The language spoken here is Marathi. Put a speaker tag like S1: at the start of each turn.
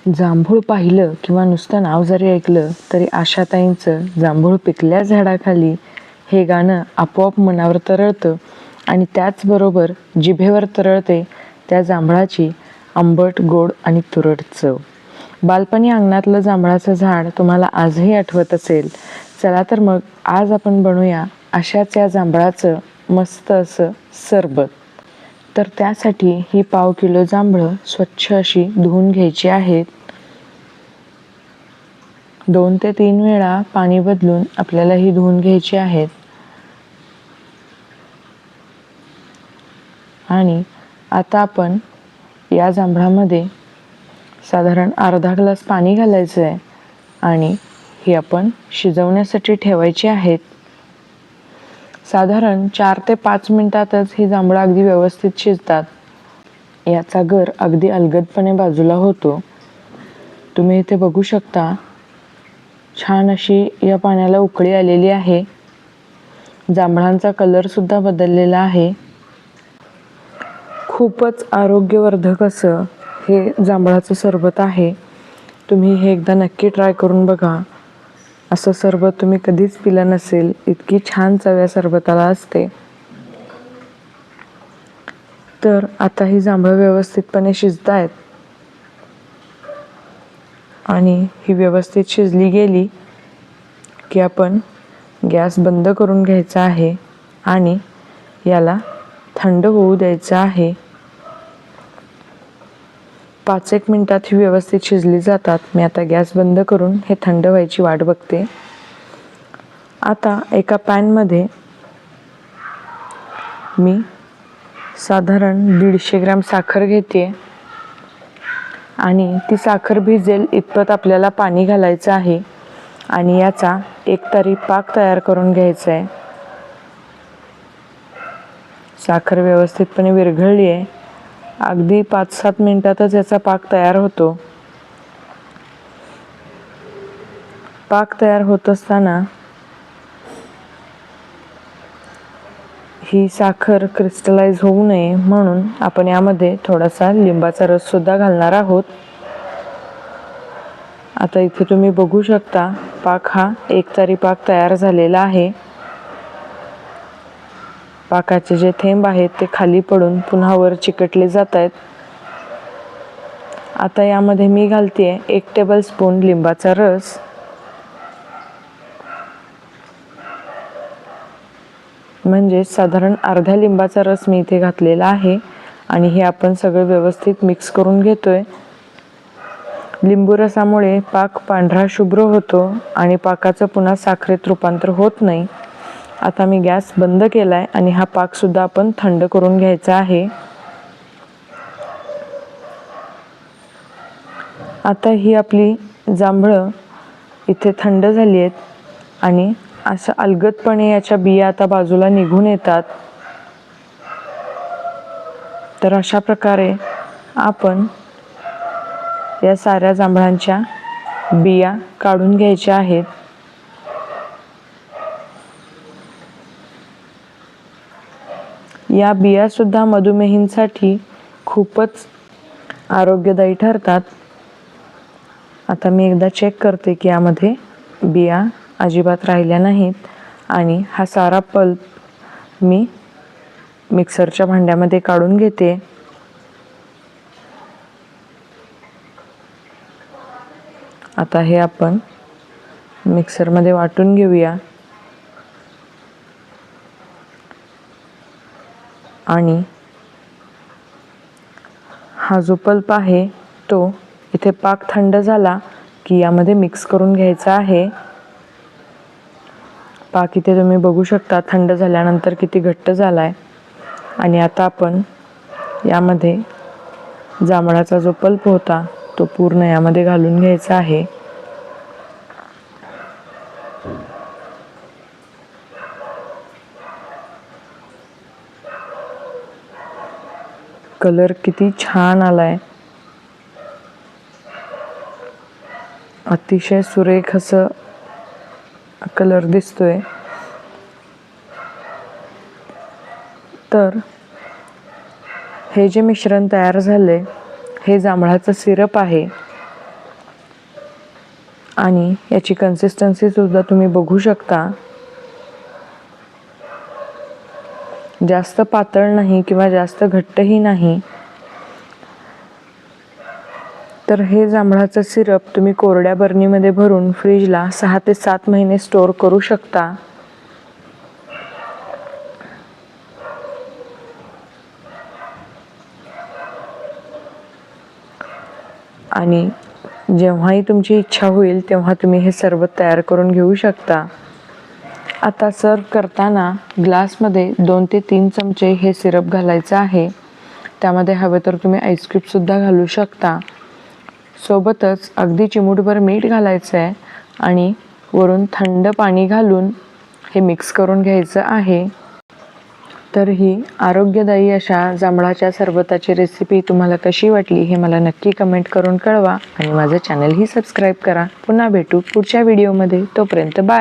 S1: जांभूळ पाहिलं किंवा नुसतं नाव जरी ऐकलं तरी आशाताईंचं जांभूळ पिकल्या झाडाखाली हे गाणं आपोआप मनावर तरळतं आणि त्याचबरोबर जिभेवर तरळते त्या जांभळाची आंबट, गोड आणि तुरट चव. बालपणी अंगणातलं जांभळाचं झाड तुम्हाला आजही आठवत असेल. चला तर मग आज आपण बनवूया अशाच या जांभळाचं मस्त असं सरबत. तर त्यासाठी ही पाव किलो जांभळं स्वच्छ अशी धुवून घ्यायची आहेत. 2 ते 3 वेळा पाणी बदलून आपल्याला ही धुवून घ्यायची आहेत. आणि आता आपण या जांभळामध्ये साधारण अर्धा ग्लास पाणी घालायचं आहे आणि ही आपण शिजवण्यासाठी ठेवायची आहेत. साधारण 4 ते 5 मिनिटातच ही जांभळं अगदी व्यवस्थित शिजतात. याचा गर अगदी अलगदपणे बाजूला होतो. तुम्ही इथे बघू शकता छान अशी या पाण्याला उकळी आलेली आहे. जांभळांचा कलर सुद्धा बदललेला आहे. खूपच आरोग्यवर्धक असं हे जांभळाचं सरबत आहे. तुम्ही हे एकदा नक्की ट्राय करून बघा. असं सरबत तुम्ही कधीच पिलं नसेल, इतकी छान चव या सरबताला असते. तर आता ही जांभळं व्यवस्थितपणे शिजत आहेत आणि ही व्यवस्थित शिजली गेली की आपण गॅस बंद करून घ्यायचा आहे आणि याला थंड होऊ द्यायचं आहे. 5-1 मिनिटात ही व्यवस्थित शिजली जातात. मी आता गॅस बंद करून हे थंड व्हायची वाट बघते. आता एका पॅनमध्ये मी साधारण 150 ग्रॅम साखर घेते आणि ती साखर भिजेल इतपत आपल्याला पाणी घालायचं आहे आणि याचा एकतारी पाक तयार करून घ्यायचा आहे. साखर व्यवस्थितपणे विरघळली आहे. अगदी 5-7 मिनिटातच याचा पाक तयार होतो. पाक तयार होत असताना ही साखर क्रिस्टलाइज होऊ नये म्हणून आपण यामध्ये थोडासा लिंबाचा रस सुद्धा घालणार आहोत. आता इथे तुम्ही बघू शकता पाक हा एकतारी पाक तयार झालेला आहे. पाकाचे जे थेंब आहेत ते खाली पडून पुन्हा वर चिकटले जात आहेत. आता यामध्ये मी घालते 1 टेबलस्पून लिंबाचा रस. म्हणजे साधारण अर्ध्या लिंबाचा रस मी इथे घातलेला आहे आणि हे आपण सगळं व्यवस्थित मिक्स करून घेतोय. लिंबू रसामुळे पाक पांढरा शुभ्र होतो आणि पाकाचं पुन्हा साखरेत रूपांतर होत नाही. आता मी गॅस बंद केलाय आणि हा पाक सुद्धा आपण थंड करून घ्यायचा आहे. आता ही आपली जांभळं इथे थंड झाली आहेत आणि असं अलगदपणे याच्या बिया आता बाजूला निघून येतात. तर अशा प्रकारे आपण या साऱ्या जांभळांच्या बिया काढून घ्यायच्या आहेत. या बिया सुद्धा मधुमेहींसाठी खूपच आरोग्यदायी ठरतात. आता मी एकदा चेक करते की यामध्ये बिया अजिबात राहिल्या नाहीत आणि हा सारा पल्प मी मिक्सरच्या भांड्यामध्ये काढून घेते. आता हे आपण मिक्सरमध्ये वाटून घेऊया आणि हा जो पल्प आहे तो इथे पाक थंड झाला की यामध्ये मिक्स करून घ्यायचा आहे. पाक इथे तुम्ही बघू शकता थंड झाल्यानंतर किती घट्ट झालाय. आणि आता आपण यामध्ये जांभळाचा जो पल्प होता तो पूर्ण यामध्ये घालून घ्यायचा आहे. कलर किती छान आलाय. अतिशय सुरेख असं कलर दिसतोय. तर हे जे मिश्रण तयार झाले हे जांभळाचं सिरप आहे. आणि याची कन्सिस्टन्सी सुद्धा तुम्ही बघू शकता. जास्त पातळ नाही किंवा जास्त घट्टही नाही. तर हे जांभळाचं सिरप तुम्ही कोरड्या बरणीमध्ये भरून फ्रीजला 6 ते 7 महिने स्टोअर करू शकता. आणि जेव्हाही तुमची इच्छा होईल तेव्हा तुम्ही हे सरबत तयार करून घेऊ शकता. आता सर्व करताना ग्लासमध्ये 2 ते 3 चमचे हे सिरप घालायचं आहे. त्यामध्ये हवे तर तुम्ही आईस्क्यूबसुद्धा घालू शकता. सोबतच अगदी चिमूटभर मीठ घालायचं आहे आणि वरून थंड पाणी घालून हे मिक्स करून घ्यायचं आहे. तर ही आरोग्यदायी अशा जांभळाच्या सरबताची रेसिपी तुम्हाला कशी वाटली हे मला नक्की कमेंट करून कळवा आणि माझं चॅनलही सबस्क्राईब करा. पुन्हा भेटू पुढच्या व्हिडिओमध्ये. तोपर्यंत बाय.